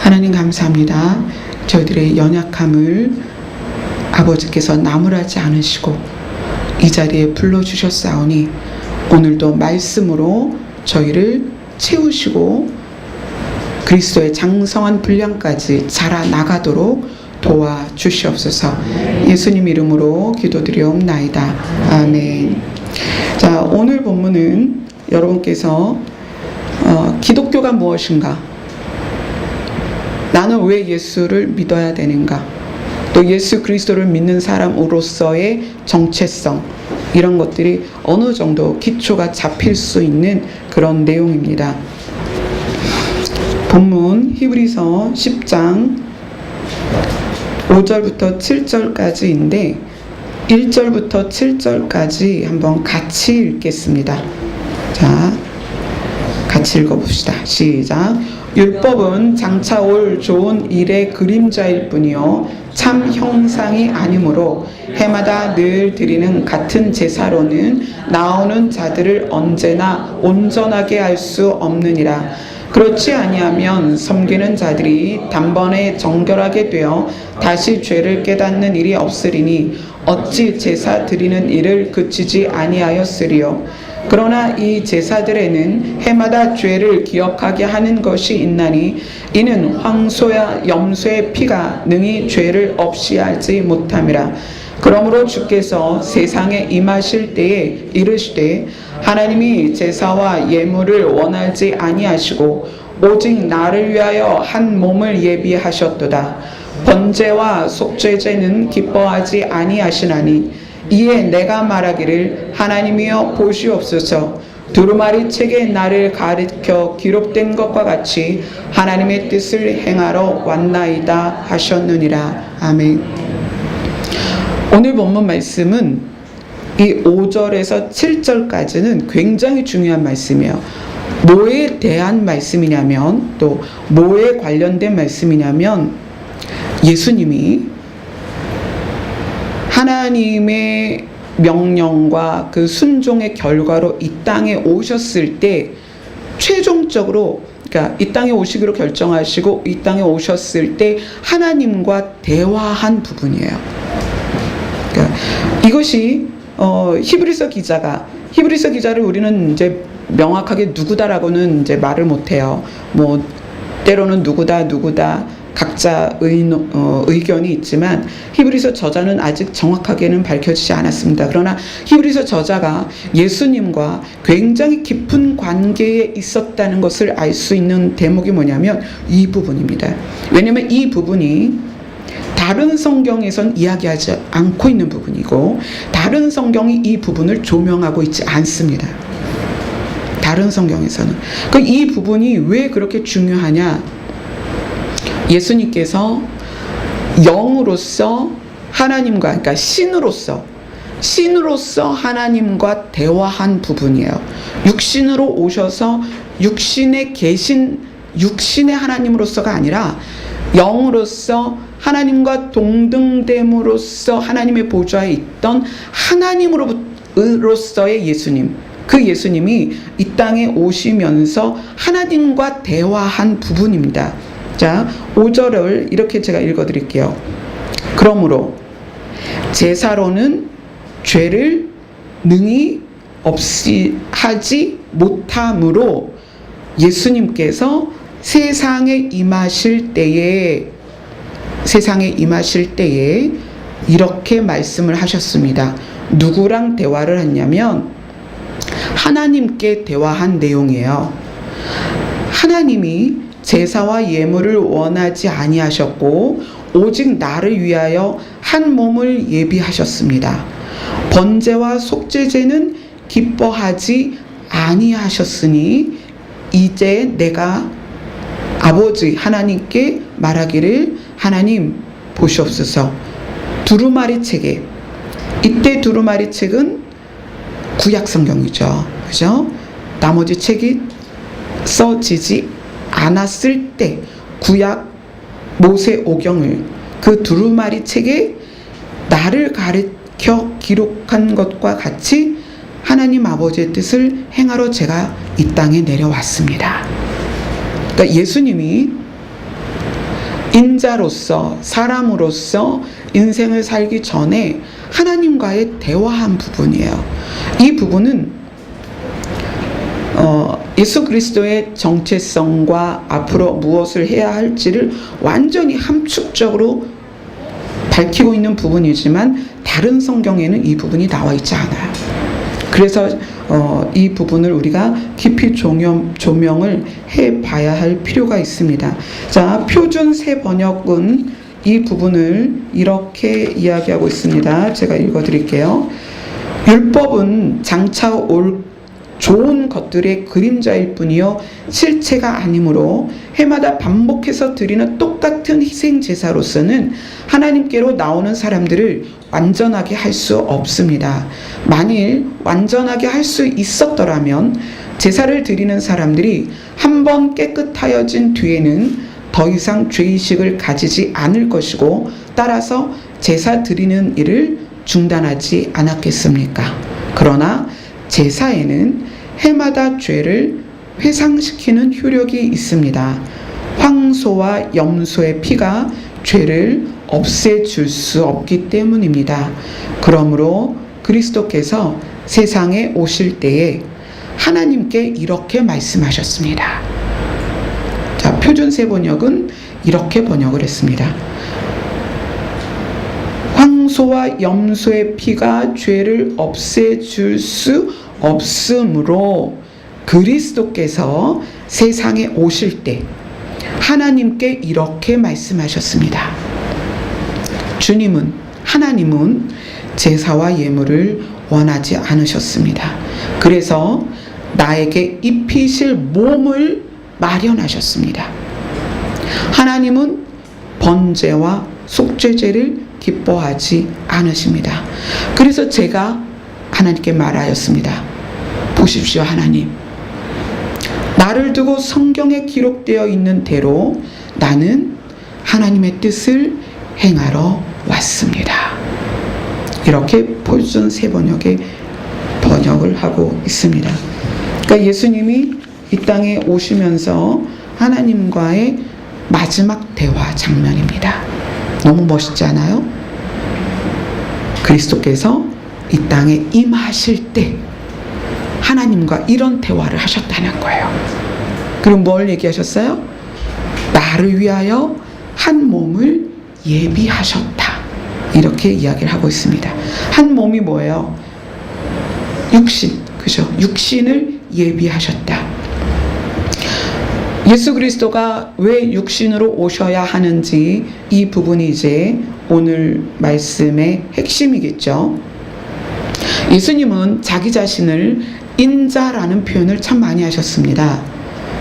하나님 감사합니다. 저희들의 연약함을 아버지께서 나무라지 않으시고 이 자리에 불러주셨사오니 오늘도 말씀으로 저희를 채우시고 그리스도의 장성한 분량까지 자라나가도록 도와주시옵소서. 예수님 이름으로 기도드리옵나이다. 아멘. 자, 오늘 본문은 여러분께서 기독교가 무엇인가? 나는 왜 예수를 믿어야 되는가? 또 예수 그리스도를 믿는 사람으로서의 정체성, 이런 것들이 어느 정도 기초가 잡힐 수 있는 그런 내용입니다. 본문 히브리서 10장 5절부터 7절까지인데 1절부터 7절까지 한번 같이 읽겠습니다. 자, 같이 읽어봅시다. 시작. 율법은 장차 올 좋은 일의 그림자일 뿐이요 참 형상이 아니므로 해마다 늘 드리는 같은 제사로는 나오는 자들을 언제나 온전하게 할 수 없느니라. 그렇지 아니하면 섬기는 자들이 단번에 정결하게 되어 다시 죄를 깨닫는 일이 없으리니 어찌 제사 드리는 일을 그치지 아니하였으리요. 그러나 이 제사들에는 해마다 죄를 기억하게 하는 것이 있나니 이는 황소야 염소의 피가 능히 죄를 없이 하지 못함이라. 그러므로 주께서 세상에 임하실 때에 이르시되 하나님이 제사와 예물을 원하지 아니하시고 오직 나를 위하여 한 몸을 예비하셨도다. 번제와 속죄제는 기뻐하지 아니하시나니 이에 내가 말하기를 하나님이여 보시옵소서. 두루마리 책에 나를 가리켜 기록된 것과 같이 하나님의 뜻을 행하러 왔나이다 하셨느니라. 아멘. 오늘 본문 말씀은 이 5절에서 7절까지는 굉장히 중요한 말씀이에요. 뭐에 대한 말씀이냐면, 또 뭐에 관련된 말씀이냐면, 예수님이 하나님의 명령과 그 순종의 결과로 이 땅에 오셨을 때 최종적으로, 그러니까 이 땅에 오시기로 결정하시고 이 땅에 오셨을 때 하나님과 대화한 부분이에요. 그러니까 이것이 히브리서 기자를 우리는 이제 명확하게 누구다라고는 이제 말을 못해요. 뭐 때로는 누구다 각자 의견이 있지만 히브리서 저자는 아직 정확하게는 밝혀지지 않았습니다. 그러나 히브리서 저자가 예수님과 굉장히 깊은 관계에 있었다는 것을 알 수 있는 대목이 뭐냐면 이 부분입니다. 왜냐하면 이 부분이 다른 성경에선 이야기하지 않고 있는 부분이고 다른 성경이 이 부분을 조명하고 있지 않습니다. 다른 성경에서는. 이 부분이 왜 그렇게 중요하냐? 예수님께서 영으로서 하나님과, 그러니까 신으로서 하나님과 대화한 부분이에요. 육신으로 오셔서 육신에 계신 육신의 하나님으로서가 아니라 영으로서 하나님과 동등됨으로써 하나님의 보좌에 있던 하나님으로서의 예수님, 그 예수님이 이 땅에 오시면서 하나님과 대화한 부분입니다. 자, 5절을 이렇게 제가 읽어드릴게요. 그러므로 제사로는 죄를 능히 없이 하지 못함으로 예수님께서 세상에 임하실 때에 이렇게 말씀을 하셨습니다. 누구랑 대화를 했냐면 하나님께 대화한 내용이에요. 하나님이 제사와 예물을 원하지 아니하셨고 오직 나를 위하여 한 몸을 예비하셨습니다. 번제와 속죄제는 기뻐하지 아니하셨으니 이제 내가 아버지 하나님께 말하기를 하나님 보시옵소서. 두루마리 책에, 이때 두루마리 책은 구약 성경이죠. 그죠? 나머지 책이 써지지 않았을 때 구약 모세오경을 그 두루마리 책에 나를 가르쳐 기록한 것과 같이 하나님 아버지의 뜻을 행하러 제가 이 땅에 내려왔습니다. 그러니까 예수님이 인자로서, 사람으로서 인생을 살기 전에 하나님과의 대화한 부분이에요. 이 부분은 예수 그리스도의 정체성과 앞으로 무엇을 해야 할지를 완전히 함축적으로 밝히고 있는 부분이지만 다른 성경에는 이 부분이 나와 있지 않아요. 그래서 이 부분을 우리가 깊이 조명을 해봐야 할 필요가 있습니다. 자, 표준 새 번역은 이 부분을 이렇게 이야기하고 있습니다. 제가 읽어드릴게요. 율법은 장차 올 좋은 것들의 그림자일 뿐이요 실체가 아니므로 해마다 반복해서 드리는 똑같은 희생 제사로서는 하나님께로 나오는 사람들을 완전하게 할 수 없습니다. 만일 완전하게 할 수 있었더라면 제사를 드리는 사람들이 한번 깨끗하여진 뒤에는 더 이상 죄의식을 가지지 않을 것이고 따라서 제사 드리는 일을 중단하지 않았겠습니까? 그러나 제사에는 해마다 죄를 회상시키는 효력이 있습니다. 황소와 염소의 피가 죄를 없애줄 수 없기 때문입니다. 그러므로 그리스도께서 세상에 오실 때에 하나님께 이렇게 말씀하셨습니다. 자, 표준세 번역은 이렇게 번역을 했습니다. 황소와 염소의 피가 죄를 없애줄 수 없으므로 그리스도께서 세상에 오실 때 하나님께 이렇게 말씀하셨습니다. 하나님은 제사와 예물을 원하지 않으셨습니다. 그래서 나에게 입히실 몸을 마련하셨습니다. 하나님은 번제와 속죄제를 기뻐하지 않으십니다. 그래서 제가 하나님께 말하였습니다. 보십시오, 하나님. 나를 두고 성경에 기록되어 있는 대로 나는 하나님의 뜻을 행하러 왔습니다. 이렇게 표준 세 번역에 번역을 하고 있습니다. 그러니까 예수님이 이 땅에 오시면서 하나님과의 마지막 대화 장면입니다. 너무 멋있지 않아요? 그리스도께서 이 땅에 임하실 때 하나님과 이런 대화를 하셨다는 거예요. 그럼 뭘 얘기하셨어요? 나를 위하여 한 몸을 예비하셨다. 이렇게 이야기를 하고 있습니다. 한 몸이 뭐예요? 육신, 그죠? 육신을 예비하셨다. 예수 그리스도가 왜 육신으로 오셔야 하는지 이 부분이 이제 오늘 말씀의 핵심이겠죠. 예수님은 자기 자신을 인자라는 표현을 참 많이 하셨습니다.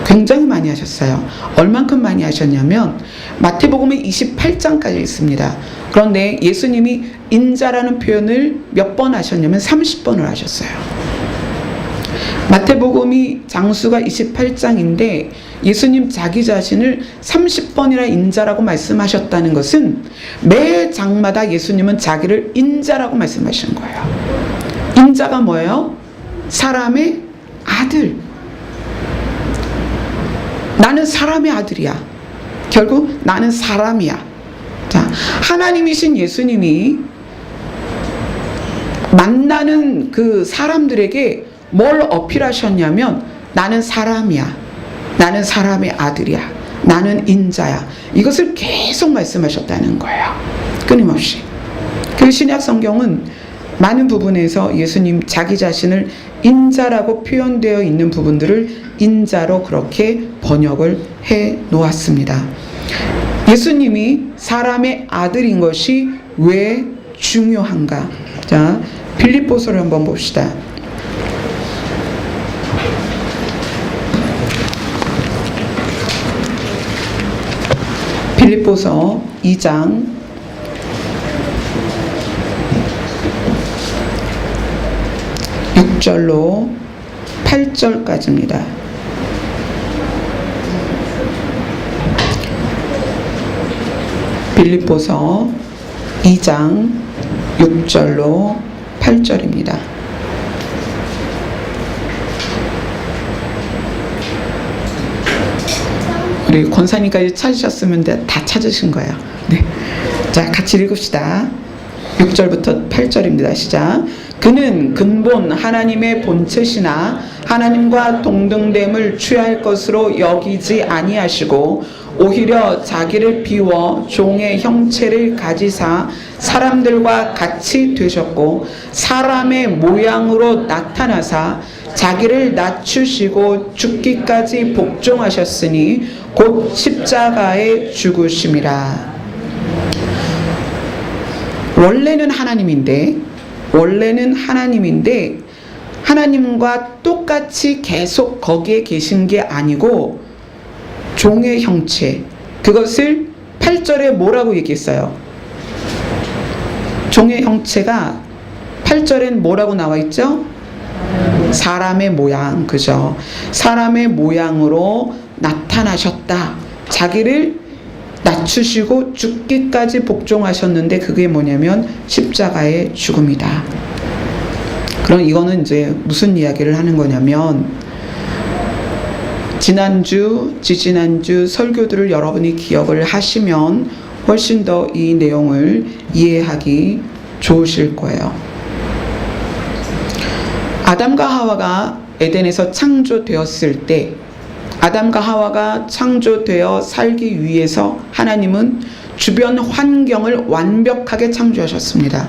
굉장히 많이 하셨어요. 얼만큼 많이 하셨냐면 마태복음에 28장까지 있습니다. 그런데 예수님이 인자라는 표현을 몇 번 하셨냐면 30번을 하셨어요. 마태복음이 장수가 28장인데 예수님 자기 자신을 30번이나 인자라고 말씀하셨다는 것은 매 장마다 예수님은 자기를 인자라고 말씀하시는 거예요. 인자가 뭐예요? 사람의 아들. 나는 사람의 아들이야. 결국 나는 사람이야. 자, 하나님이신 예수님이 만나는 그 사람들에게 뭘 어필하셨냐면 나는 사람이야. 나는 사람의 아들이야. 나는 인자야. 이것을 계속 말씀하셨다는 거예요. 끊임없이. 그 신약 성경은 많은 부분에서 예수님 자기 자신을 인자라고 표현되어 있는 부분들을 인자로 그렇게 번역을 해 놓았습니다. 예수님이 사람의 아들인 것이 왜 중요한가? 자, 빌립보서를 한번 봅시다. 빌립보서 2장 6절로 8절까지입니다. 빌립보서 2장 6절로 8절입니다. 우리 권사님까지 찾으셨으면 다 찾으신 거예요. 네. 자, 같이 읽읍시다. 6절부터 8절입니다. 시작. 그는 근본 하나님의 본체시나 하나님과 동등됨을 취할 것으로 여기지 아니하시고 오히려 자기를 비워 종의 형체를 가지사 사람들과 같이 되셨고 사람의 모양으로 나타나사 자기를 낮추시고 죽기까지 복종하셨으니 곧 십자가에 죽으심이라. 원래는 하나님인데 하나님과 똑같이 계속 거기에 계신 게 아니고 종의 형체, 그것을 8절에 뭐라고 얘기했어요? 종의 형체가 8절엔 뭐라고 나와 있죠? 사람의 모양, 그죠? 사람의 모양으로 나타나셨다. 자기를 낮추시고 죽기까지 복종하셨는데 그게 뭐냐면 십자가의 죽음이다. 그럼 이거는 이제 무슨 이야기를 하는 거냐면 지난주, 지지난주 설교들을 여러분이 기억을 하시면 훨씬 더 이 내용을 이해하기 좋으실 거예요. 아담과 하와가 에덴에서 창조되었을 때 아담과 하와가 창조되어 살기 위해서 하나님은 주변 환경을 완벽하게 창조하셨습니다.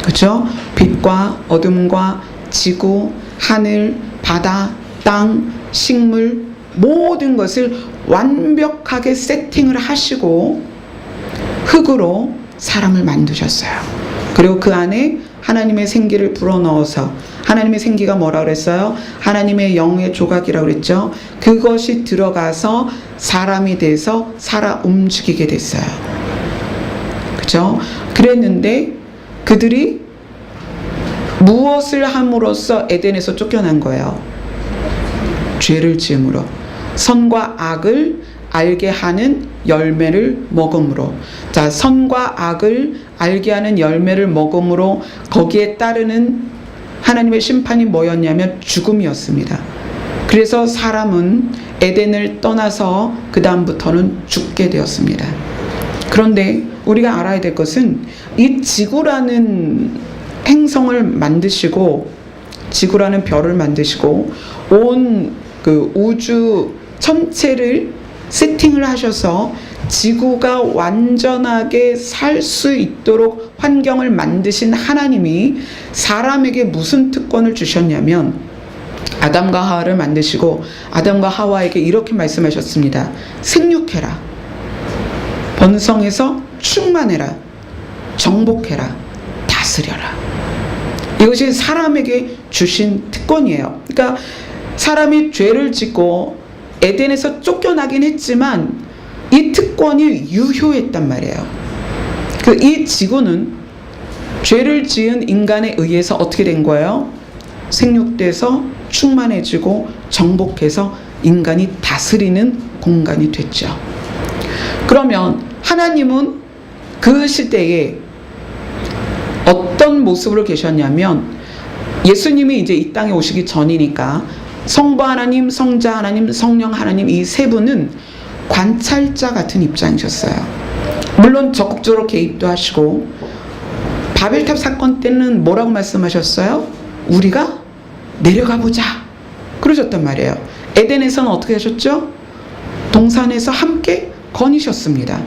그렇죠? 빛과 어둠과 지구, 하늘, 바다, 땅, 식물 모든 것을 완벽하게 세팅을 하시고 흙으로 사람을 만드셨어요. 그리고 그 안에 하나님의 생기를 불어넣어서 하나님의 생기가 뭐라 그랬어요? 하나님의 영의 조각이라고 그랬죠. 그것이 들어가서 사람이 돼서 살아 움직이게 됐어요. 그죠? 그랬는데 그들이 무엇을 함으로써 에덴에서 쫓겨난 거예요? 죄를 지음으로. 선과 악을 알게 하는 열매를 먹음으로. 자, 선과 악을 알게 하는 열매를 먹음으로 거기에 따르는 하나님의 심판이 뭐였냐면 죽음이었습니다. 그래서 사람은 에덴을 떠나서 그 다음부터는 죽게 되었습니다. 그런데 우리가 알아야 될 것은 이 지구라는 행성을 만드시고 지구라는 별을 만드시고 온 그 우주 전체를 세팅을 하셔서 지구가 완전하게 살 수 있도록 환경을 만드신 하나님이 사람에게 무슨 특권을 주셨냐면 아담과 하와를 만드시고 아담과 하와에게 이렇게 말씀하셨습니다. 생육해라. 번성해서 충만해라. 정복해라. 다스려라. 이것이 사람에게 주신 특권이에요. 그러니까 사람이 죄를 짓고 에덴에서 쫓겨나긴 했지만 이 특권이 유효했단 말이에요. 이 지구는 죄를 지은 인간에 의해서 어떻게 된 거예요? 생육돼서 충만해지고 정복해서 인간이 다스리는 공간이 됐죠. 그러면 하나님은 그 시대에 어떤 모습으로 계셨냐면 예수님이 이제 이 땅에 오시기 전이니까 성부 하나님, 성자 하나님, 성령 하나님 이 세 분은 관찰자 같은 입장이셨어요. 물론 적극적으로 개입도 하시고 바벨탑 사건 때는 뭐라고 말씀하셨어요? 우리가 내려가 보자 그러셨단 말이에요. 에덴에서는 어떻게 하셨죠? 동산에서 함께 거니셨습니다.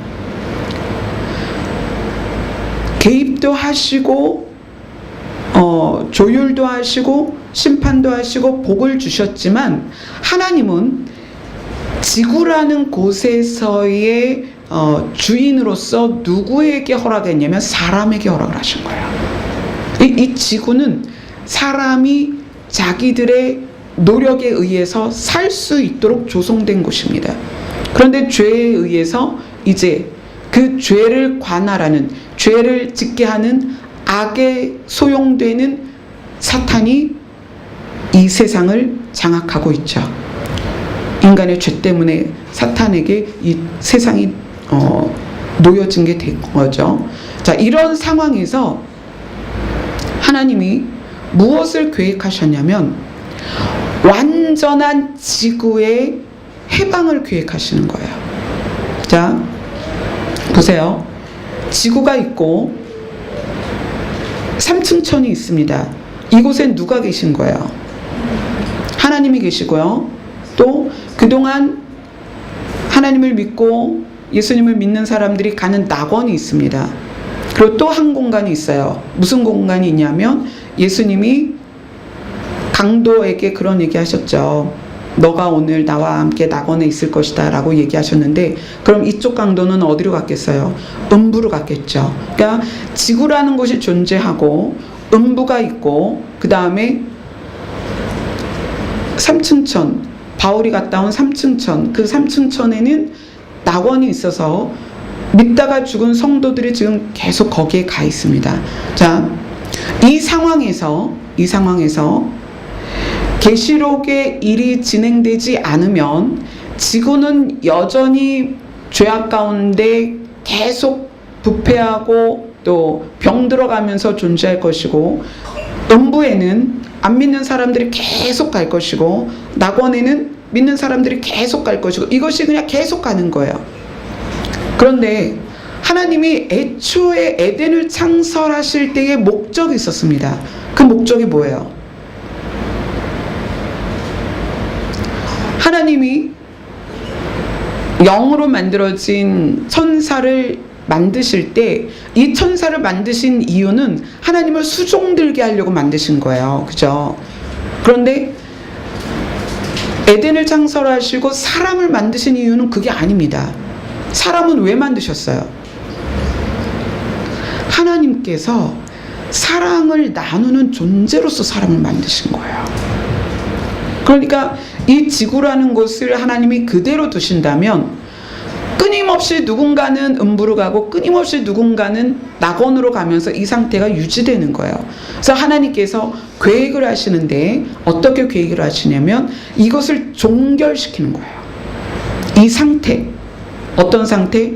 개입도 하시고 조율도 하시고 심판도 하시고 복을 주셨지만 하나님은 지구라는 곳에서의 주인으로서 누구에게 허락했냐면 사람에게 허락을 하신 거예요. 이 지구는 사람이 자기들의 노력에 의해서 살 수 있도록 조성된 곳입니다. 그런데 죄에 의해서 이제 그 죄를 관할하는, 죄를 짓게 하는 악에 소용되는 사탄이 이 세상을 장악하고 있죠. 인간의 죄 때문에 사탄에게 이 세상이 놓여진 게 된 거죠. 자, 이런 상황에서 하나님이 무엇을 계획하셨냐면 완전한 지구의 해방을 계획하시는 거예요. 자, 보세요. 지구가 있고 삼층천이 있습니다. 이곳엔 누가 계신 거예요? 하나님이 계시고요. 또 그동안 하나님을 믿고 예수님을 믿는 사람들이 가는 낙원이 있습니다. 그리고 또 한 공간이 있어요. 무슨 공간이 있냐면 예수님이 강도에게 그런 얘기 하셨죠. 너가 오늘 나와 함께 낙원에 있을 것이다 라고 얘기하셨는데, 그럼 이쪽 강도는 어디로 갔겠어요? 음부로 갔겠죠. 그러니까 지구라는 것이 존재하고 음부가 있고, 그 다음에 삼층천, 바울이 갔다 온 삼층천, 그 삼층천에는 낙원이 있어서 믿다가 죽은 성도들이 지금 계속 거기에 가 있습니다. 자, 이 상황에서 계시록의 일이 진행되지 않으면 지구는 여전히 죄악 가운데 계속 부패하고 또 병들어가면서 존재할 것이고, 음부에는 안 믿는 사람들이 계속 갈 것이고, 낙원에는 믿는 사람들이 계속 갈 것이고, 이것이 그냥 계속 가는 거예요. 그런데 하나님이 애초에 에덴을 창설하실 때의 목적이 있었습니다. 그 목적이 뭐예요? 하나님이 영으로 만들어진 천사를 만드실 때, 이 천사를 만드신 이유는 하나님을 수종들게 하려고 만드신 거예요. 그죠? 그런데 에덴을 창설하시고 사람을 만드신 이유는 그게 아닙니다. 사람은 왜 만드셨어요? 하나님께서 사랑을 나누는 존재로서 사람을 만드신 거예요. 그러니까 이 지구라는 곳을 하나님이 그대로 두신다면 끊임없이 누군가는 음부로 가고 끊임없이 누군가는 낙원으로 가면서 이 상태가 유지되는 거예요. 그래서 하나님께서 계획을 하시는데, 어떻게 계획을 하시냐면 이것을 종결시키는 거예요. 이 상태, 어떤 상태?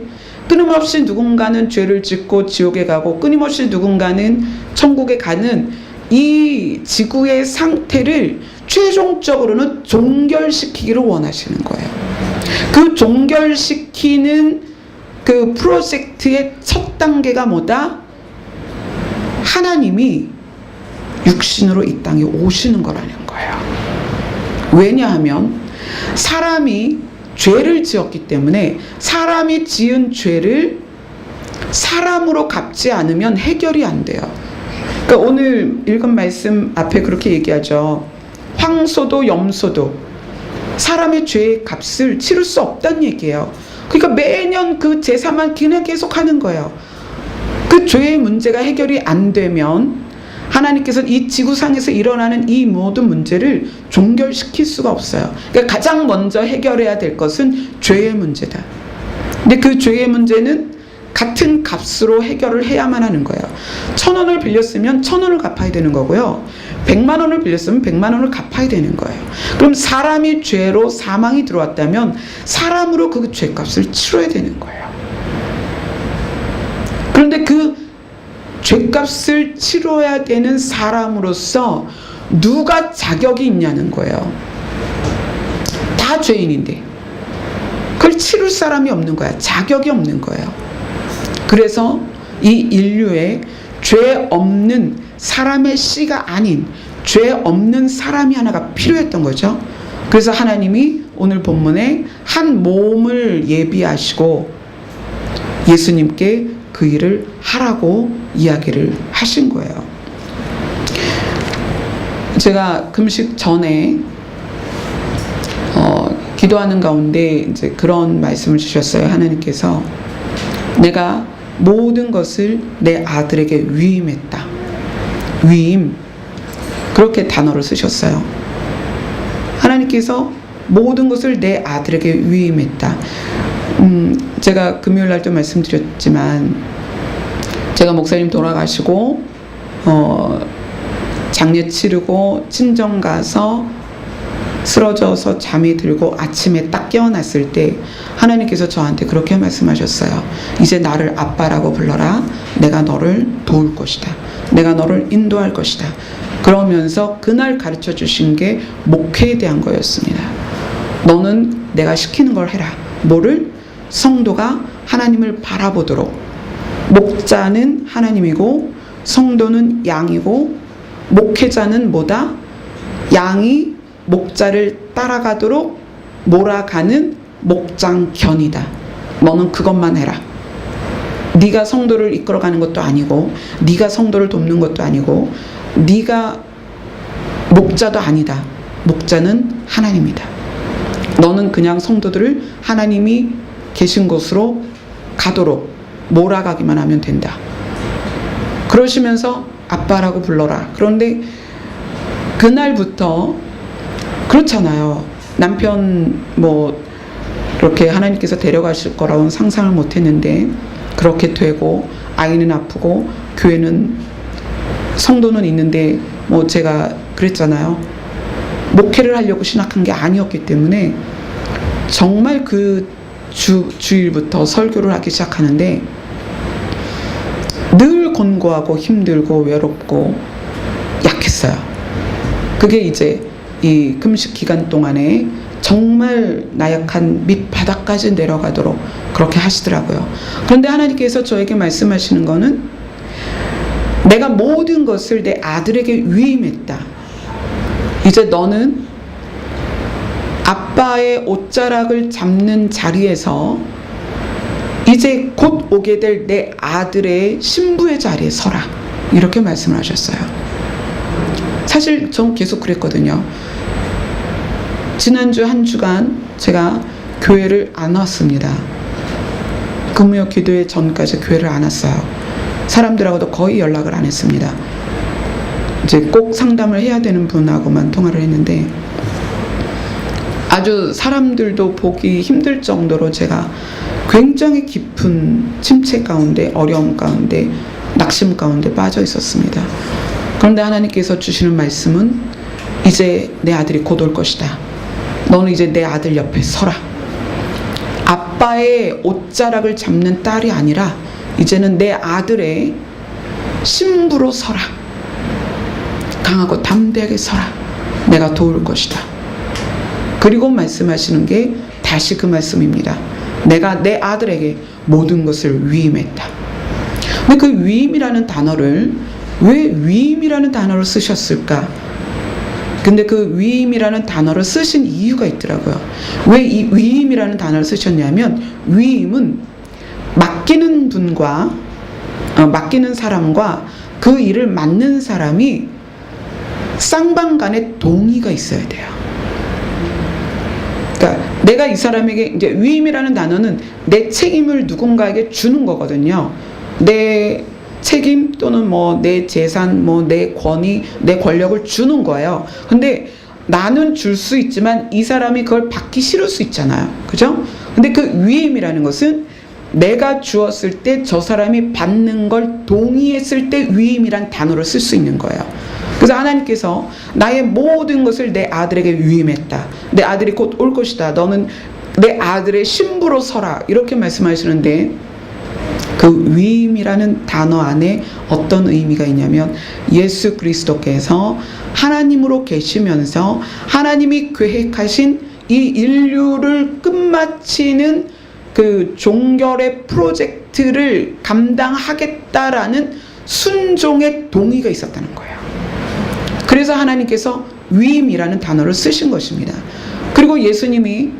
끊임없이 누군가는 죄를 짓고 지옥에 가고 끊임없이 누군가는 천국에 가는 이 지구의 상태를 최종적으로는 종결시키기를 원하시는 거예요. 그 종결시키는 그 프로젝트의 첫 단계가 뭐다? 하나님이 육신으로 이 땅에 오시는 거라는 거예요. 왜냐하면 사람이 죄를 지었기 때문에 사람이 지은 죄를 사람으로 갚지 않으면 해결이 안 돼요. 그러니까 오늘 읽은 말씀 앞에 그렇게 얘기하죠. 황소도 염소도 사람의 죄의 값을 치를 수 없다는 얘기예요. 그러니까 매년 그 제사만 그냥 계속 하는 거예요. 그 죄의 문제가 해결이 안 되면 하나님께서 이 지구상에서 일어나는 이 모든 문제를 종결시킬 수가 없어요. 그러니까 가장 먼저 해결해야 될 것은 죄의 문제다. 근데 그 죄의 문제는 같은 값으로 해결을 해야만 하는 거예요. 1,000원을 빌렸으면 1,000원을 갚아야 되는 거고요. 100만 원을 빌렸으면 100만 원을 갚아야 되는 거예요. 그럼 사람이 죄로 사망이 들어왔다면 사람으로 그 죄값을 치러야 되는 거예요. 그런데 그 죄값을 치러야 되는 사람으로서 누가 자격이 있냐는 거예요. 다 죄인인데 그걸 치를 사람이 없는 거야. 자격이 없는 거예요. 그래서 이 인류에 죄 없는 사람의 씨가 아닌 죄 없는 사람이 하나가 필요했던 거죠. 그래서 하나님이 오늘 본문에 한 몸을 예비하시고 예수님께 그 일을 하라고 이야기를 하신 거예요. 제가 금식 전에 기도하는 가운데 이제 그런 말씀을 주셨어요. 하나님께서 내가 모든 것을 내 아들에게 위임했다. 위임, 그렇게 단어를 쓰셨어요. 하나님께서 모든 것을 내 아들에게 위임했다. 제가 금요일 날도 말씀드렸지만 제가 목사님 돌아가시고 장례 치르고 친정 가서 쓰러져서 잠이 들고 아침에 딱 깨어났을 때 하나님께서 저한테 그렇게 말씀하셨어요. 이제 나를 아빠라고 불러라. 내가 너를 도울 것이다. 내가 너를 인도할 것이다. 그러면서 그날 가르쳐 주신 게 목회에 대한 거였습니다. 너는 내가 시키는 걸 해라. 뭐를? 성도가 하나님을 바라보도록, 목자는 하나님이고 성도는 양이고 목회자는 뭐다? 양이 목자를 따라가도록 몰아가는 목장견이다. 너는 그것만 해라. 네가 성도를 이끌어가는 것도 아니고 네가 성도를 돕는 것도 아니고 네가 목자도 아니다. 목자는 하나님이다. 너는 그냥 성도들을 하나님이 계신 곳으로 가도록 몰아가기만 하면 된다. 그러시면서 아빠라고 불러라. 그런데 그날부터 그렇잖아요. 남편 그렇게 하나님께서 데려가실 거라고는 상상을 못했는데 그렇게 되고 아이는 아프고 교회는 성도는 있는데 제가 그랬잖아요. 목회를 하려고 신학한 게 아니었기 때문에 정말 그 주일부터 설교를 하기 시작하는데 늘 곤고하고 힘들고 외롭고 약했어요. 그게 이제 이 금식 기간 동안에 정말 나약한 밑바닥까지 내려가도록 그렇게 하시더라고요. 그런데 하나님께서 저에게 말씀하시는 거는 내가 모든 것을 내 아들에게 위임했다. 이제 너는 아빠의 옷자락을 잡는 자리에서 이제 곧 오게 될 내 아들의 신부의 자리에 서라. 이렇게 말씀을 하셨어요. 사실 전 계속 그랬거든요. 지난주 한 주간 제가 교회를 안 왔습니다. 금요 기도회 전까지 교회를 안 왔어요. 사람들하고도 거의 연락을 안 했습니다. 이제 꼭 상담을 해야 되는 분하고만 통화를 했는데 아주 사람들도 보기 힘들 정도로 제가 굉장히 깊은 침체 가운데, 어려움 가운데, 낙심 가운데 빠져 있었습니다. 그런데 하나님께서 주시는 말씀은 이제 내 아들이 곧 올 것이다. 너는 이제 내 아들 옆에 서라. 아빠의 옷자락을 잡는 딸이 아니라 이제는 내 아들의 신부로 서라. 강하고 담대하게 서라. 내가 도울 것이다. 그리고 말씀하시는 게 다시 그 말씀입니다. 내가 내 아들에게 모든 것을 위임했다. 근데 그 위임이라는 단어를 왜 위임이라는 단어를 쓰셨을까? 근데 그 위임이라는 단어를 쓰신 이유가 있더라고요. 왜 이 위임이라는 단어를 쓰셨냐면 위임은 맡기는 분과 맡기는 사람과 그 일을 맡는 사람이 쌍방간에 동의가 있어야 돼요. 그러니까 내가 이 사람에게 이제 위임이라는 단어는 내 책임을 누군가에게 주는 거거든요. 내 책임 또는 내 재산, 내 권위, 내 권력을 주는 거예요. 근데 나는 줄 수 있지만 이 사람이 그걸 받기 싫을 수 있잖아요. 그죠? 근데 그 위임이라는 것은 내가 주었을 때 저 사람이 받는 걸 동의했을 때 위임이란 단어를 쓸 수 있는 거예요. 그래서 하나님께서 나의 모든 것을 내 아들에게 위임했다. 내 아들이 곧 올 것이다. 너는 내 아들의 신부로 서라. 이렇게 말씀하시는데 그 위임이라는 단어 안에 어떤 의미가 있냐면 예수 그리스도께서 하나님으로 계시면서 하나님이 계획하신 이 인류를 끝마치는 그 종결의 프로젝트를 감당하겠다라는 순종의 동의가 있었다는 거예요. 그래서 하나님께서 위임이라는 단어를 쓰신 것입니다. 그리고 예수님이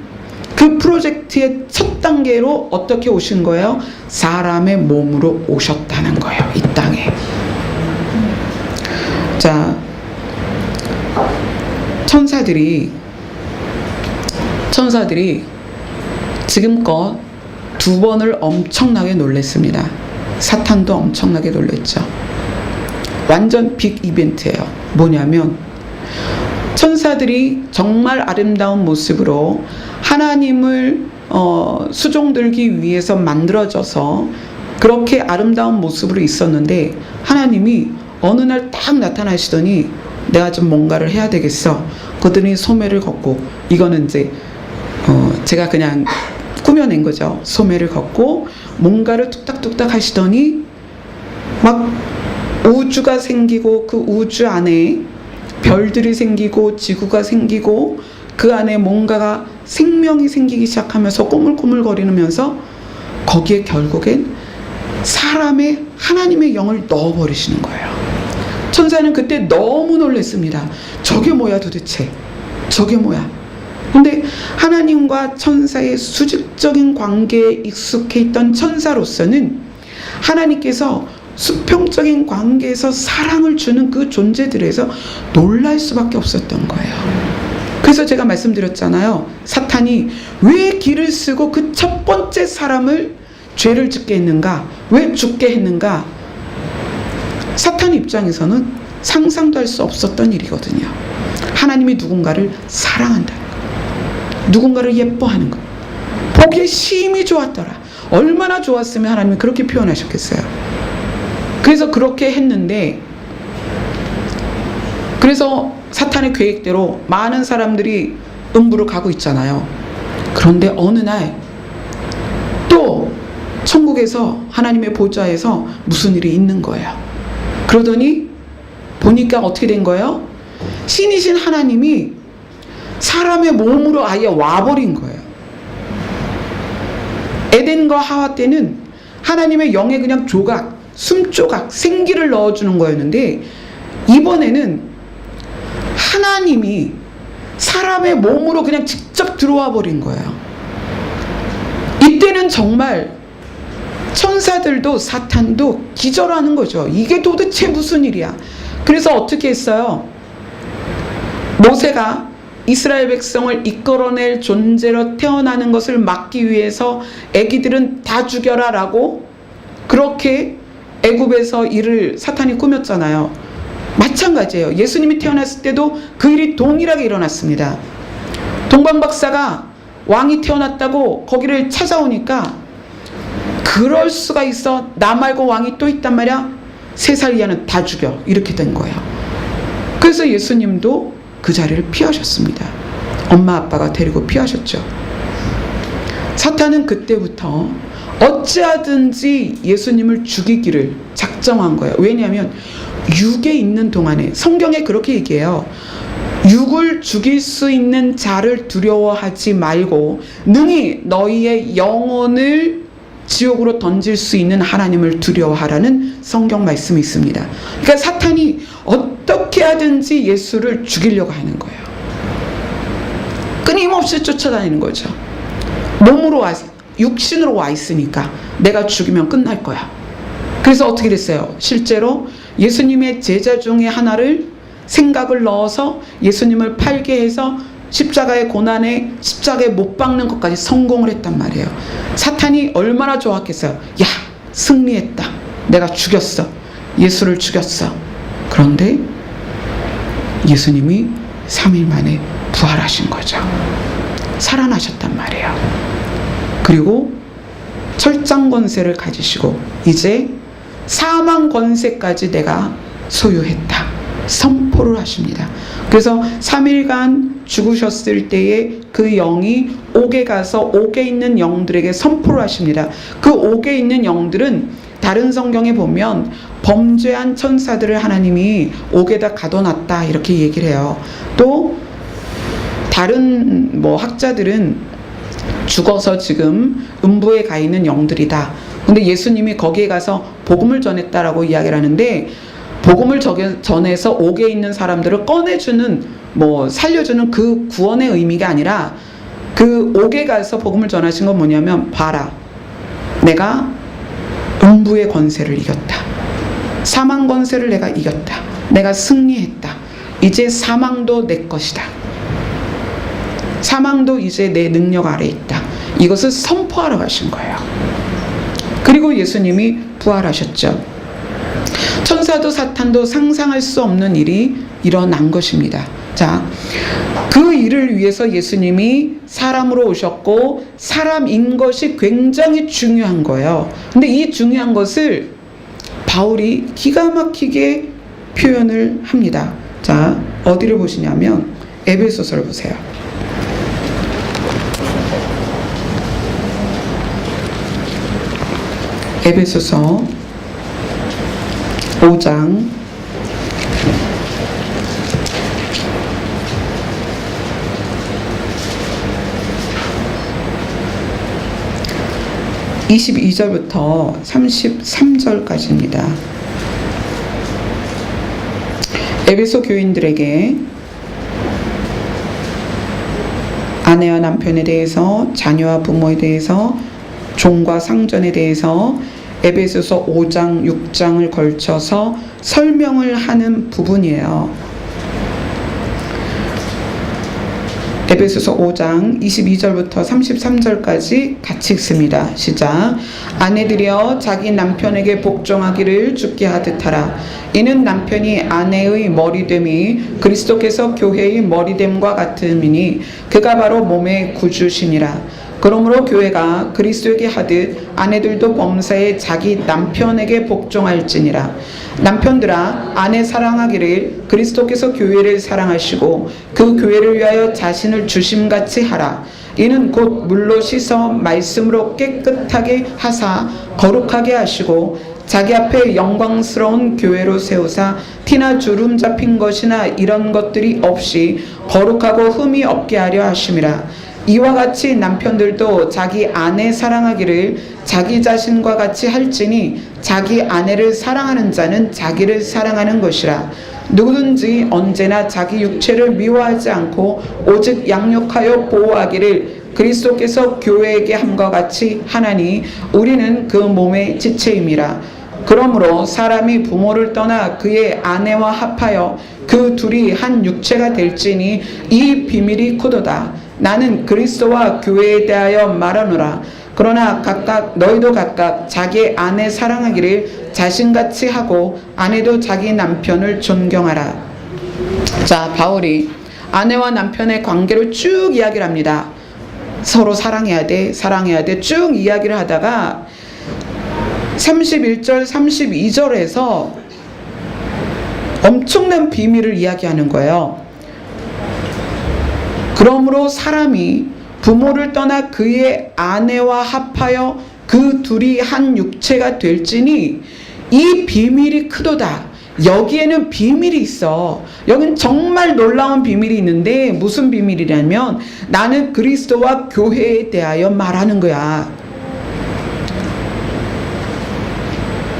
그 프로젝트의 첫 단계로 어떻게 오신 거예요? 사람의 몸으로 오셨다는 거예요. 이 땅에. 자, 천사들이 지금껏 2번을 엄청나게 놀랬습니다. 사탄도 엄청나게 놀랬죠. 완전 빅 이벤트예요. 뭐냐면 천사들이 정말 아름다운 모습으로 하나님을 수종들기 위해서 만들어져서 그렇게 아름다운 모습으로 있었는데 하나님이 어느 날 딱 나타나시더니 내가 좀 뭔가를 해야 되겠어. 그러더니 소매를 걷고 이거는 이제 제가 그냥 꾸며낸 거죠. 소매를 걷고 뭔가를 뚝딱뚝딱 하시더니 막 우주가 생기고 그 우주 안에 별들이 생기고 지구가 생기고 그 안에 뭔가가 생명이 생기기 시작하면서 꾸물꾸물거리면서 거기에 결국엔 사람의 하나님의 영을 넣어버리시는 거예요. 천사는 그때 너무 놀랐습니다. 저게 뭐야 도대체? 저게 뭐야? 근데 하나님과 천사의 수직적인 관계에 익숙해 있던 천사로서는 하나님께서 수평적인 관계에서 사랑을 주는 그 존재들에서 놀랄 수밖에 없었던 거예요. 그래서 제가 말씀드렸잖아요. 사탄이 왜 길을 쓰고 그 첫 번째 사람을 죄를 짓게 했는가? 왜 죽게 했는가? 사탄 입장에서는 상상도 할 수 없었던 일이거든요. 하나님이 누군가를 사랑한다는 거, 누군가를 예뻐하는 거, 보기에 심히 좋았더라. 얼마나 좋았으면 하나님이 그렇게 표현하셨겠어요. 그래서 그렇게 했는데, 그래서 사탄의 계획대로 많은 사람들이 음부로 가고 있잖아요. 그런데 어느 날 또 천국에서 하나님의 보좌에서 무슨 일이 있는 거예요. 그러더니 보니까 어떻게 된 거예요? 신이신 하나님이 사람의 몸으로 아예 와버린 거예요. 에덴과 하와 때는 하나님의 영에 그냥 조각, 숨조각, 생기를 넣어주는 거였는데, 이번에는 하나님이 사람의 몸으로 그냥 직접 들어와 버린 거예요. 이때는 정말 천사들도 사탄도 기절하는 거죠. 이게 도대체 무슨 일이야? 그래서 어떻게 했어요? 모세가 이스라엘 백성을 이끌어낼 존재로 태어나는 것을 막기 위해서 애기들은 다 죽여라 라고 그렇게 애굽에서 일을 사탄이 꾸몄잖아요. 마찬가지예요. 예수님이 태어났을 때도 그 일이 동일하게 일어났습니다. 동방박사가 왕이 태어났다고 거기를 찾아오니까 그럴 수가 있어. 나 말고 왕이 또 있단 말이야. 3살 이하는 다 죽여. 이렇게 된 거예요. 그래서 예수님도 그 자리를 피하셨습니다. 엄마 아빠가 데리고 피하셨죠. 사탄은 그때부터 어찌하든지 예수님을 죽이기를 작정한 거예요. 왜냐하면 육에 있는 동안에, 성경에 그렇게 얘기해요. 육을 죽일 수 있는 자를 두려워하지 말고 능히 너희의 영혼을 지옥으로 던질 수 있는 하나님을 두려워하라는 성경 말씀이 있습니다. 그러니까 사탄이 어떻게 하든지 예수를 죽이려고 하는 거예요. 끊임없이 쫓아다니는 거죠. 몸으로 육신으로 와 있으니까 내가 죽이면 끝날 거야. 그래서 어떻게 됐어요? 실제로 예수님의 제자 중에 하나를 생각을 넣어서 예수님을 팔게 해서 십자가의 고난에 십자가에 못 박는 것까지 성공을 했단 말이에요. 사탄이 얼마나 좋았겠어요. 야, 승리했다. 내가 죽였어. 예수를 죽였어. 그런데 예수님이 3일 만에 부활하신 거죠. 살아나셨단 말이에요. 그리고 철장 권세를 가지시고 이제 사망 권세까지 내가 소유했다. 선포를 하십니다. 그래서 3일간 죽으셨을 때에 그 영이 옥에 가서 옥에 있는 영들에게 선포를 하십니다. 그 옥에 있는 영들은 다른 성경에 보면 범죄한 천사들을 하나님이 옥에다 가둬놨다 이렇게 얘기를 해요. 또 다른 학자들은 죽어서 지금 음부에 가 있는 영들이다. 근데 예수님이 거기에 가서 복음을 전했다라고 이야기를 하는데, 복음을 전해서 옥에 있는 사람들을 꺼내주는 살려주는 그 구원의 의미가 아니라, 그 옥에 가서 복음을 전하신 건 뭐냐면, 봐라, 내가 음부의 권세를 이겼다. 사망 권세를 내가 이겼다. 내가 승리했다. 이제 사망도 내 것이다. 사망도 이제 내 능력 아래에 있다. 이것을 선포하러 가신 거예요. 그리고 예수님이 부활하셨죠. 천사도 사탄도 상상할 수 없는 일이 일어난 것입니다. 자, 그 일을 위해서 예수님이 사람으로 오셨고 사람인 것이 굉장히 중요한 거예요. 근데 이 중요한 것을 바울이 기가 막히게 표현을 합니다. 자, 어디를 보시냐면 에베소서를 보세요. 에베소서 5장 22절부터 33절까지입니다. 에베소 교인들에게 아내와 남편에 대해서, 자녀와 부모에 대해서, 종과 상전에 대해서 에베소서 5장, 6장을 걸쳐서 설명을 하는 부분이에요. 에베소서 5장 22절부터 33절까지 같이 읽습니다. 시작. 아내들이여 자기 남편에게 복종하기를 주께 하듯 하라. 이는 남편이 아내의 머리됨이 그리스도께서 교회의 머리됨과 같음이니 그가 바로 몸의 구주시니라. 그러므로 교회가 그리스도에게 하듯 아내들도 범사에 자기 남편에게 복종할지니라. 남편들아 아내 사랑하기를 그리스도께서 교회를 사랑하시고 그 교회를 위하여 자신을 주심같이 하라. 이는 곧 물로 씻어 말씀으로 깨끗하게 하사 거룩하게 하시고 자기 앞에 영광스러운 교회로 세우사 티나 주름 잡힌 것이나 이런 것들이 없이 거룩하고 흠이 없게 하려 하심이라. 이와 같이 남편들도 자기 아내 사랑하기를 자기 자신과 같이 할지니 자기 아내를 사랑하는 자는 자기를 사랑하는 것이라. 누구든지 언제나 자기 육체를 미워하지 않고 오직 양육하여 보호하기를 그리스도께서 교회에게 함과 같이 하나니 우리는 그 몸의 지체임이라. 그러므로 사람이 부모를 떠나 그의 아내와 합하여 그 둘이 한 육체가 될지니 이 비밀이 크도다. 나는 그리스도와 교회에 대하여 말하노라. 그러나 너희도 각각 자기 아내 사랑하기를 자신같이 하고 아내도 자기 남편을 존경하라. 자, 바울이 아내와 남편의 관계를 쭉 이야기를 합니다. 서로 사랑해야 돼, 사랑해야 돼 쭉 이야기를 하다가 31절, 32절에서 엄청난 비밀을 이야기하는 거예요. 그러므로 사람이 부모를 떠나 그의 아내와 합하여 그 둘이 한 육체가 될지니 이 비밀이 크도다. 여기에는 비밀이 있어. 여긴 정말 놀라운 비밀이 있는데 무슨 비밀이냐면 나는 그리스도와 교회에 대하여 말하는 거야.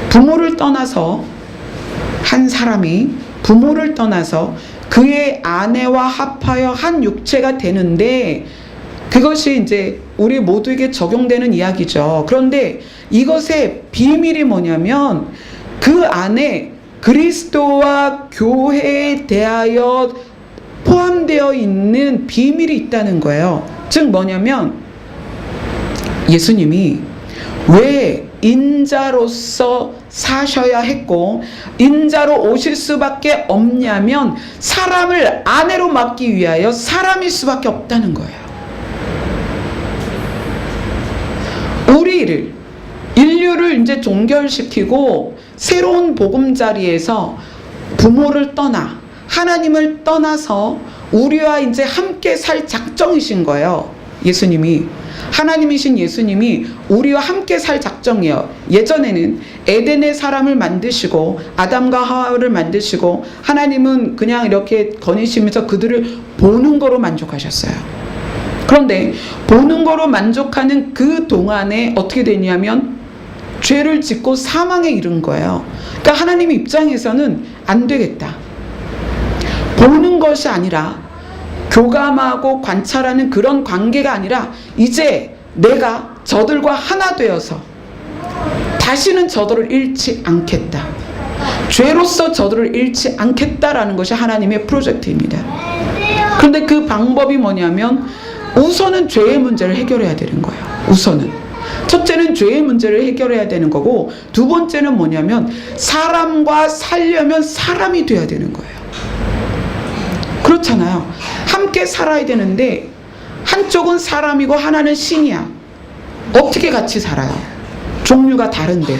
부모를 떠나서 한 사람이 부모를 떠나서 그의 아내와 합하여 한 육체가 되는데 그것이 이제 우리 모두에게 적용되는 이야기죠. 그런데 이것의 비밀이 뭐냐면 그 안에 그리스도와 교회에 대하여 포함되어 있는 비밀이 있다는 거예요. 즉 뭐냐면 예수님이 왜 인자로서 사셔야 했고 인자로 오실 수밖에 없냐면 사람을 아내로 맡기 위하여 사람일 수밖에 없다는 거예요. 인류를 이제 종결시키고 새로운 보금자리에서 부모를 떠나 하나님을 떠나서 우리와 이제 함께 살 작정이신 거예요. 예수님이 하나님이신 예수님이 우리와 함께 살 작정이에요. 예전에는 에덴의 사람을 만드시고 아담과 하와를 만드시고 하나님은 그냥 이렇게 거니시면서 그들을 보는 거로 만족하셨어요. 그런데 보는 거로 만족하는 그 동안에 어떻게 되냐면 죄를 짓고 사망에 이른 거예요. 그러니까 하나님 입장에서는 안 되겠다. 보는 것이 아니라 교감하고 관찰하는 그런 관계가 아니라 이제 내가 저들과 하나 되어서 다시는 저들을 잃지 않겠다. 죄로서 저들을 잃지 않겠다라는 것이 하나님의 프로젝트입니다. 그런데 그 방법이 뭐냐면 우선은 죄의 문제를 해결해야 되는 거예요. 우선은 첫째는 죄의 문제를 해결해야 되는 거고 두 번째는 뭐냐면 사람과 살려면 사람이 돼야 되는 거예요. 그렇잖아요. 함께 살아야 되는데 한쪽은 사람이고 하나는 신이야. 어떻게 같이 살아요? 종류가 다른데.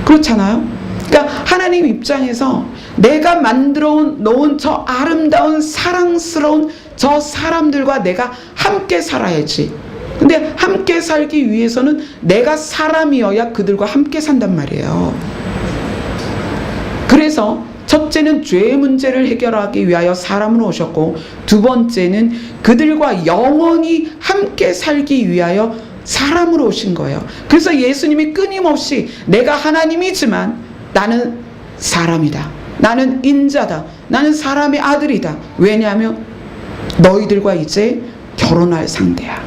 그렇잖아요. 그러니까 하나님 입장에서 내가 만들어 놓은 저 아름다운 사랑스러운 저 사람들과 내가 함께 살아야지. 근데 함께 살기 위해서는 내가 사람이어야 그들과 함께 산단 말이에요. 그래서 첫째는 죄의 문제를 해결하기 위하여 사람으로 오셨고 두 번째는 그들과 영원히 함께 살기 위하여 사람으로 오신 거예요. 그래서 예수님이 끊임없이 내가 하나님이지만 나는 사람이다. 나는 인자다. 나는 사람의 아들이다. 왜냐하면 너희들과 이제 결혼할 상대야.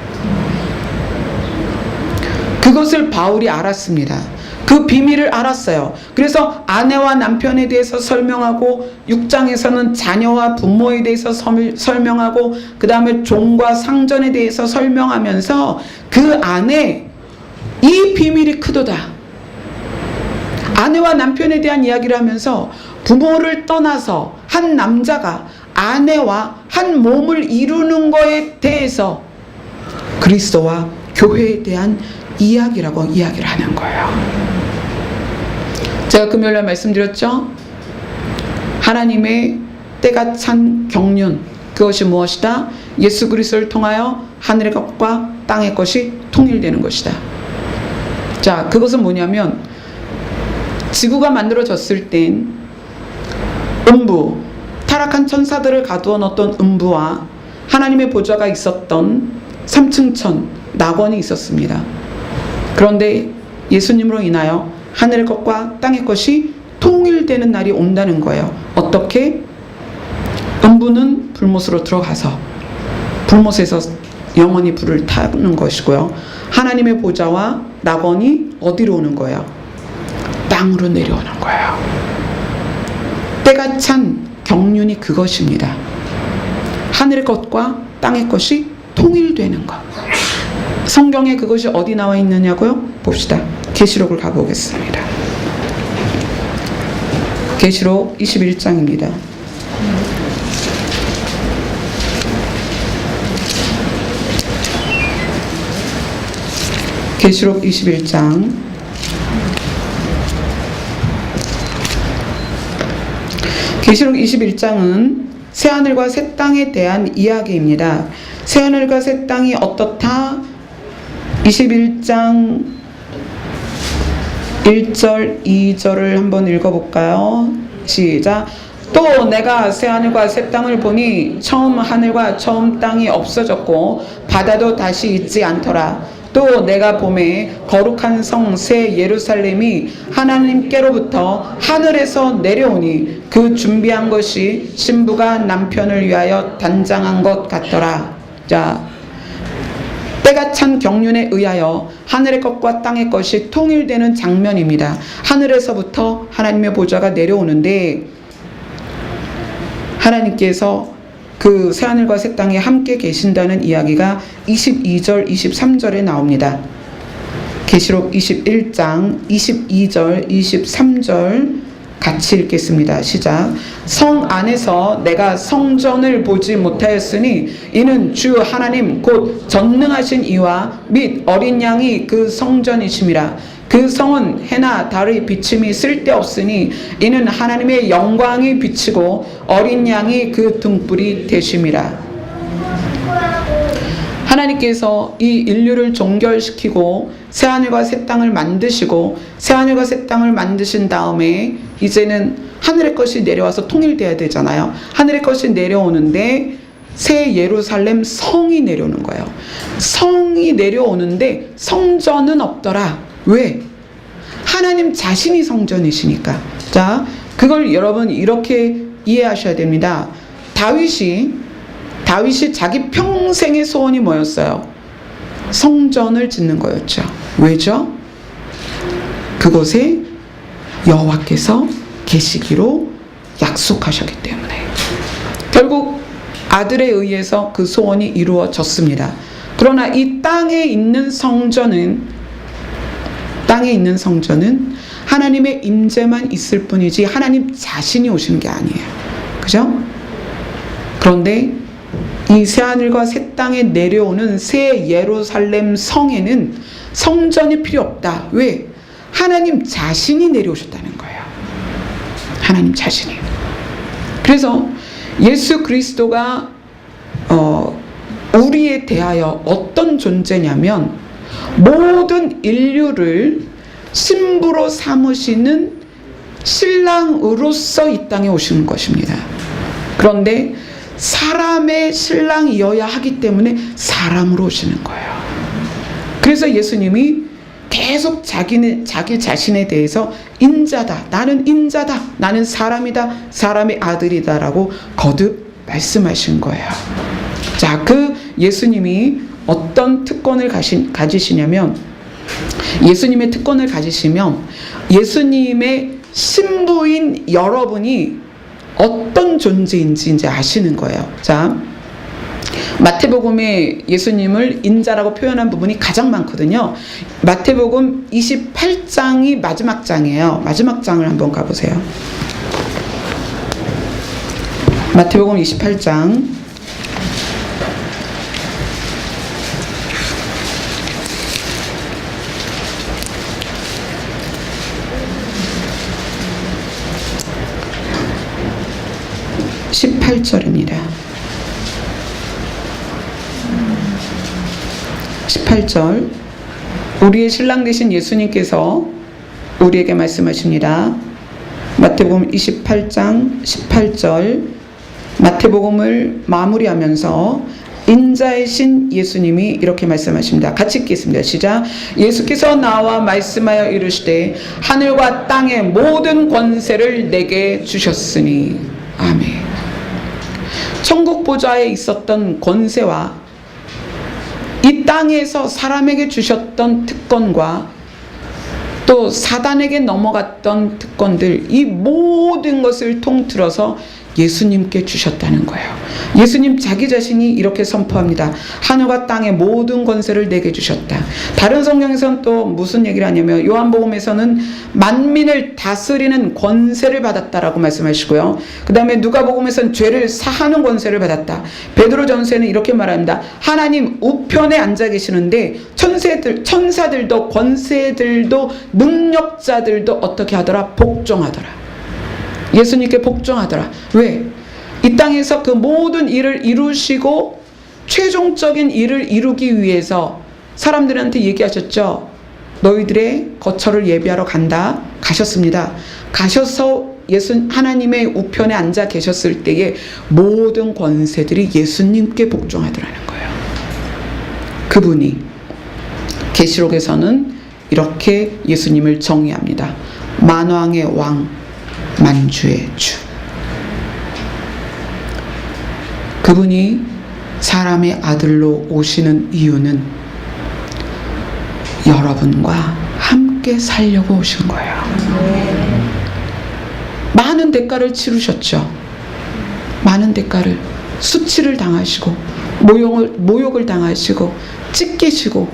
그것을 바울이 알았습니다. 그 비밀을 알았어요. 그래서 아내와 남편에 대해서 설명하고 6장에서는 자녀와 부모에 대해서 설명하고 그 다음에 종과 상전에 대해서 설명하면서 그 안에 이 비밀이 크도다. 아내와 남편에 대한 이야기를 하면서 부모를 떠나서 한 남자가 아내와 한 몸을 이루는 것에 대해서 그리스도와 교회에 대한 이야기라고 이야기를 하는 거예요. 제가 금요일날 말씀드렸죠? 하나님의 때가 찬 경륜, 그것이 무엇이다? 예수 그리스도를 통하여 하늘의 것과 땅의 것이 통일되는 것이다. 자, 그것은 뭐냐면 지구가 만들어졌을 땐 음부, 타락한 천사들을 가두어 놓았던 음부와 하나님의 보좌가 있었던 3층천 낙원이 있었습니다. 그런데 예수님으로 인하여 하늘의 것과 땅의 것이 통일되는 날이 온다는 거예요. 어떻게? 음부는 불못으로 들어가서 불못에서 영원히 불을 타는 것이고요. 하나님의 보좌와 낙원이 어디로 오는 거예요? 땅으로 내려오는 거예요. 때가 찬 경륜이 그것입니다. 하늘의 것과 땅의 것이 통일되는 것. 성경에 그것이 어디 나와 있느냐고요? 봅시다. 계시록을 가보겠습니다. 계시록 21장입니다. 계시록 21장 계시록 21장은 새하늘과 새 땅에 대한 이야기입니다. 새하늘과 새 땅이 어떻다? 21장 1절, 2절을 한번 읽어볼까요? 시작. 또 내가 새하늘과 새 땅을 보니 처음 하늘과 처음 땅이 없어졌고 바다도 다시 있지 않더라. 또 내가 보매 거룩한 성 새 예루살렘이 하나님께로부터 하늘에서 내려오니 그 준비한 것이 신부가 남편을 위하여 단장한 것 같더라. 자, 때가 찬 경륜에 의하여 하늘의 것과 땅의 것이 통일되는 장면입니다. 하늘에서부터 하나님의 보좌가 내려오는데 하나님께서 그 새하늘과 새 땅에 함께 계신다는 이야기가 22절, 23절에 나옵니다. 계시록 21장 22절, 23절 같이 읽겠습니다. 시작. 성 안에서 내가 성전을 보지 못하였으니 이는 주 하나님 곧 전능하신 이와 및 어린 양이 그 성전이심이라. 그 성은 해나 달의 비침이 쓸데없으니 이는 하나님의 영광이 비치고 어린 양이 그 등불이 되심이라. 하나님께서 이 인류를 종결시키고 새하늘과 새 땅을 만드시고 새하늘과 새 땅을 만드신 다음에 이제는 하늘의 것이 내려와서 통일돼야 되잖아요. 하늘의 것이 내려오는데 새 예루살렘 성이 내려오는 거예요. 성이 내려오는데 성전은 없더라. 왜? 하나님 자신이 성전이시니까. 자, 그걸 여러분 이렇게 이해하셔야 됩니다. 다윗이 자기 평생의 소원이 뭐였어요? 성전을 짓는 거였죠. 왜죠? 그곳에 여호와께서 계시기로 약속하셨기 때문에. 결국 아들에 의해서 그 소원이 이루어졌습니다. 그러나 이 땅에 있는 성전은 하나님의 임재만 있을 뿐이지 하나님 자신이 오시는 게 아니에요. 그죠? 그런데 이 새하늘과 새 땅에 내려오는 새 예루살렘 성에는 성전이 필요 없다. 왜? 하나님 자신이 내려오셨다는 거예요. 하나님 자신이. 그래서 예수 그리스도가 우리에 대하여 어떤 존재냐면 모든 인류를 신부로 삼으시는 신랑으로서 이 땅에 오시는 것입니다. 그런데 사람의 신랑이어야 하기 때문에 사람으로 오시는 거예요. 그래서 예수님이 계속 자기 자신에 대해서 인자다, 나는 인자다, 나는 사람이다, 사람의 아들이다라고 거듭 말씀하신 거예요. 자, 그 예수님이 어떤 특권을 가지시냐면, 예수님의 특권을 가지시면 예수님의 신부인 여러분이 어떤 존재인지 이제 아시는 거예요. 자, 마태복음에 예수님을 인자라고 표현한 부분이 가장 많거든요. 마태복음 28장이 마지막 장이에요. 마지막 장을 한번 가보세요. 마태복음 28장 18절입니다. 18절, 우리의 신랑 되신 예수님께서 우리에게 말씀하십니다. 마태복음 28장 18절, 마태복음을 마무리하면서 인자이신 예수님이 이렇게 말씀하십니다. 같이 읽겠습니다. 시작. 예수께서 나와 말씀하여 이르시되 하늘과 땅의 모든 권세를 내게 주셨으니. 아멘. 천국 보좌에 있었던 권세와 이 땅에서 사람에게 주셨던 특권과 또 사단에게 넘어갔던 특권들, 이 모든 것을 통틀어서 예수님께 주셨다는 거예요. 예수님 자기 자신이 이렇게 선포합니다. 하늘과 땅의 모든 권세를 내게 주셨다. 다른 성경에서는 또 무슨 얘기를 하냐면, 요한복음에서는 만민을 다스리는 권세를 받았다라고 말씀하시고요. 그 다음에 누가복음에서는 죄를 사하는 권세를 받았다. 베드로전서에는 이렇게 말합니다. 하나님 우편에 앉아 계시는데 천사들도 권세들도 능력자들도 어떻게 하더라? 복종하더라. 예수님께 복종하더라. 왜? 이 땅에서 그 모든 일을 이루시고 최종적인 일을 이루기 위해서 사람들한테 얘기하셨죠. 너희들의 거처를 예비하러 간다. 가셨습니다. 가셔서 하나님의 우편에 앉아 계셨을 때에 모든 권세들이 예수님께 복종하더라는 거예요. 그분이 계시록에서는 이렇게 예수님을 정의합니다. 만왕의 왕, 만주의 주. 그분이 사람의 아들로 오시는 이유는 여러분과 함께 살려고 오신 거예요. 많은 대가를 치르셨죠. 많은 대가를, 수치를 당하시고 모욕을 당하시고 찢기시고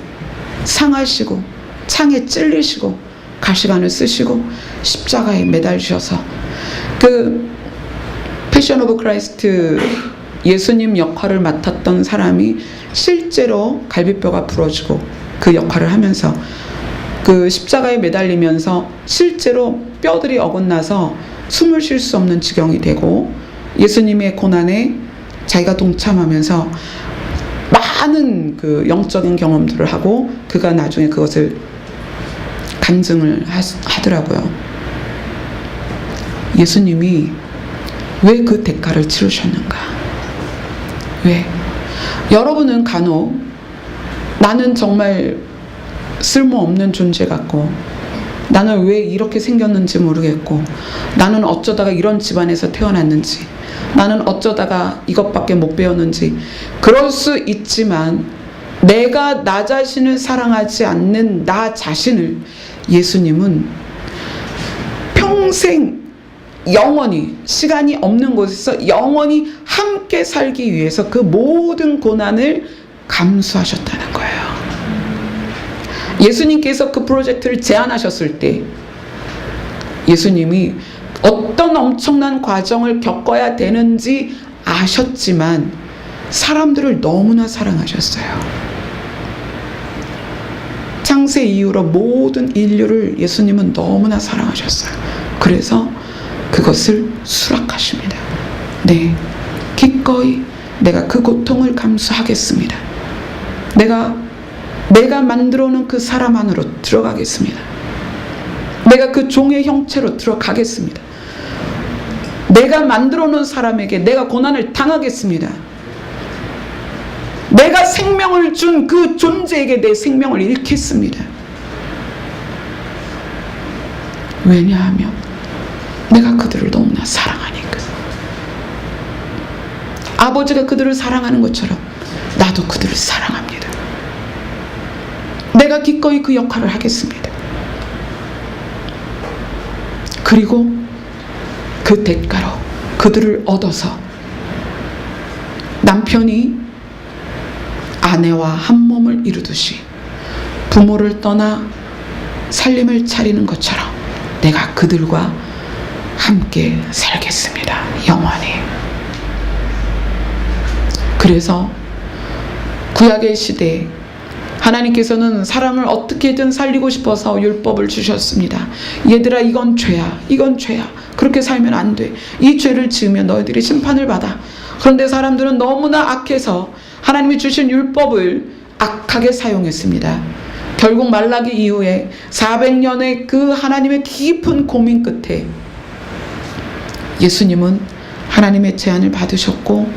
상하시고 창에 찔리시고 가시관을 쓰시고 십자가에 매달리셔서, 그 패션 오브 크라이스트 예수님 역할을 맡았던 사람이 실제로 갈비뼈가 부러지고 그 역할을 하면서 그 십자가에 매달리면서 실제로 뼈들이 어긋나서 숨을 쉴 수 없는 지경이 되고, 예수님의 고난에 자기가 동참하면서 많은 그 영적인 경험들을 하고 그가 나중에 그것을 간증을 하더라고요. 예수님이 왜 그 대가를 치르셨는가? 왜? 여러분은 간혹 나는 정말 쓸모없는 존재 같고, 나는 왜 이렇게 생겼는지 모르겠고, 나는 어쩌다가 이런 집안에서 태어났는지, 나는 어쩌다가 이것밖에 못 배웠는지 그럴 수 있지만, 내가 나 자신을 사랑하지 않는 나 자신을 예수님은 평생 영원히, 시간이 없는 곳에서 영원히 함께 살기 위해서 그 모든 고난을 감수하셨다는 거예요. 예수님께서 그 프로젝트를 제안하셨을 때 예수님이 어떤 엄청난 과정을 겪어야 되는지 아셨지만 사람들을 너무나 사랑하셨어요. 창세 이후로 모든 인류를 예수님은 너무나 사랑하셨어요. 그래서 그것을 수락하십니다. 네, 기꺼이 내가 그 고통을 감수하겠습니다. 내가 만들어 놓은 그 사람 안으로 들어가겠습니다. 내가 그 종의 형체로 들어가겠습니다. 내가 만들어 놓은 사람에게 내가 고난을 당하겠습니다. 내가 생명을 준 그 존재에게 내 생명을 잃겠습니다. 왜냐하면 내가 그들을 너무나 사랑하니까. 아버지가 그들을 사랑하는 것처럼 나도 그들을 사랑합니다. 내가 기꺼이 그 역할을 하겠습니다. 그리고 그 대가로 그들을 얻어서 남편이 아내와 한 몸을 이루듯이 부모를 떠나 살림을 차리는 것처럼 내가 그들과 함께 살겠습니다. 영원히. 그래서 구약의 시대에 하나님께서는 사람을 어떻게든 살리고 싶어서 율법을 주셨습니다. 얘들아, 이건 죄야. 이건 죄야. 그렇게 살면 안 돼. 이 죄를 지으면 너희들이 심판을 받아. 그런데 사람들은 너무나 악해서 하나님이 주신 율법을 악하게 사용했습니다. 결국 말라기 이후에 400년의 그 하나님의 깊은 고민 끝에 예수님은 하나님의 제안을 받으셨고,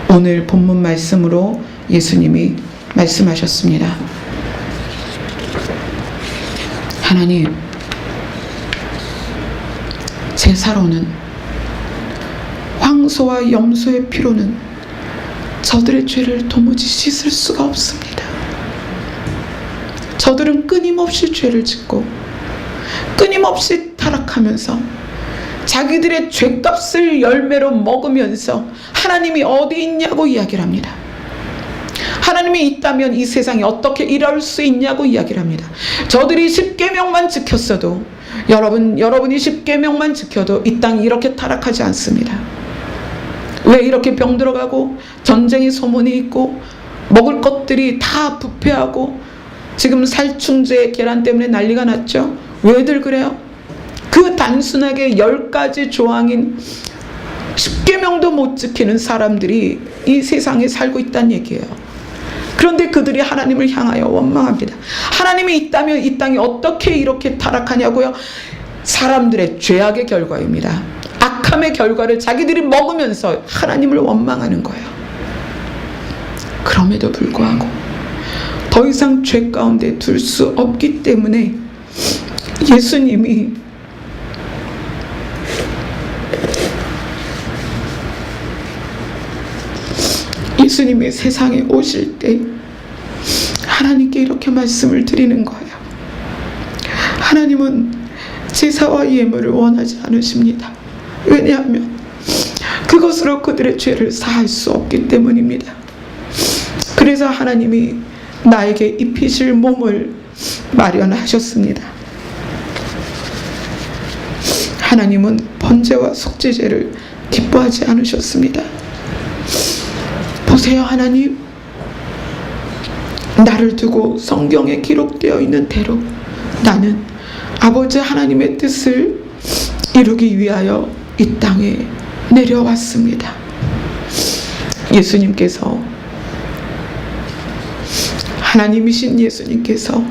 오늘 본문 말씀으로 예수님이 말씀하셨습니다. 하나님, 제사로는, 황소와 염소의 피로는 저들의 죄를 도무지 씻을 수가 없습니다. 저들은 끊임없이 죄를 짓고 끊임없이 타락하면서 자기들의 죄값을 열매로 먹으면서 하나님이 어디 있냐고 이야기를 합니다. 하나님이 있다면 이 세상이 어떻게 이럴 수 있냐고 이야기를 합니다. 저들이 10계명만 지켰어도, 여러분이 10계명만 지켜도 이 땅이 이렇게 타락하지 않습니다. 왜 이렇게 병들어가고 전쟁의 소문이 있고 먹을 것들이 다 부패하고 지금 살충제 계란 때문에 난리가 났죠? 왜들 그래요? 그 단순하게 10가지 조항인 10계명도 못 지키는 사람들이 이 세상에 살고 있다는 얘기예요. 그런데 그들이 하나님을 향하여 원망합니다. 하나님이 있다면 이 땅이 어떻게 이렇게 타락하냐고요? 사람들의 죄악의 결과입니다. 악함의 결과를 자기들이 먹으면서 하나님을 원망하는 거예요. 그럼에도 불구하고 더 이상 죄 가운데 둘 수 없기 때문에 예수님이 세상에 오실 때 하나님께 이렇게 말씀을 드리는 거예요. 하나님은 제사와 예물을 원하지 않으십니다. 왜냐하면 그것으로 그들의 죄를 사할 수 없기 때문입니다. 그래서 하나님이 나에게 입히실 몸을 마련하셨습니다. 하나님은 번제와 속죄제를 기뻐하지 않으셨습니다. 보세요, 하나님, 나를 두고 성경에 기록되어 있는 대로 나는 아버지 하나님의 뜻을 이루기 위하여 이 땅에 내려왔습니다. 예수님께서, 하나님이신 예수님께서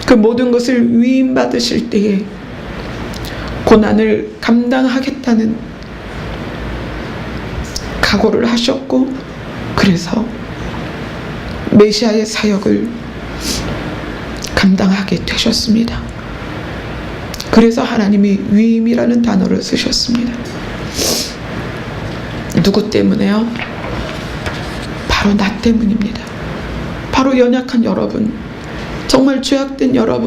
그 모든 것을 위임받으실 때에 고난을 감당하겠다는 각오를 하셨고, 그래서 메시아의 사역을 감당하게 되셨습니다. 그래서 하나님이 위임이라는 단어를 쓰셨습니다. 누구 때문에요? 바로 나 때문입니다. 바로 연약한 여러분, 정말 죄악된 여러분,